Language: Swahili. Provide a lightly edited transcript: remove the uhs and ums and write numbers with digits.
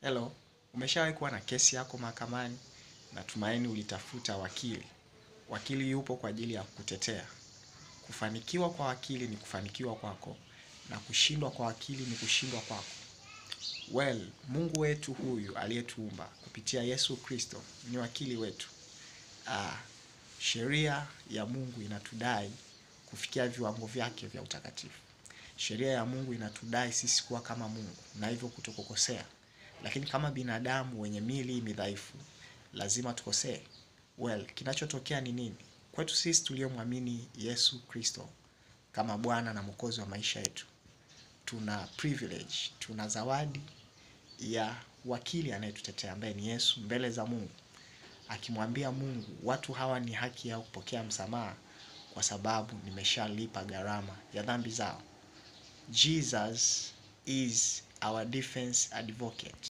Hello, umeshawahi kuwa na kesi yako mahakamani? Natumaini ulitafuta wakili. Wakili yupo kwa ajili ya kukutetea. Kufanikiwa kwa wakili ni kufanikiwa kwako, na kushindwa kwa wakili ni kushindwa kwako. Well, Mungu wetu huyu aliyetuumba kupitia Yesu Kristo ni wakili wetu. Sheria ya Mungu inatudai kufikia viwango vyake vya utakatifu. Sheria ya Mungu inatudai sisi kuwa kama Mungu na hivyo kutokukosea. Lakini kama binadamu wenye miili midhaifu, lazima tukosee. Well, kinachotokea ni nini? Kwetu sisi tuliomwamini Yesu Kristo kama Bwana na Mwokozi wa maisha yetu, tuna privilege, tuna zawadi ya wakili anayetutetea ambaye ni Yesu mbele za Mungu. Akimwambia Mungu, watu hawa ni haki yao kupokea msamaha kwa sababu nimeshalipa gharama ya dhambi zao. Jesus is our defense advocate.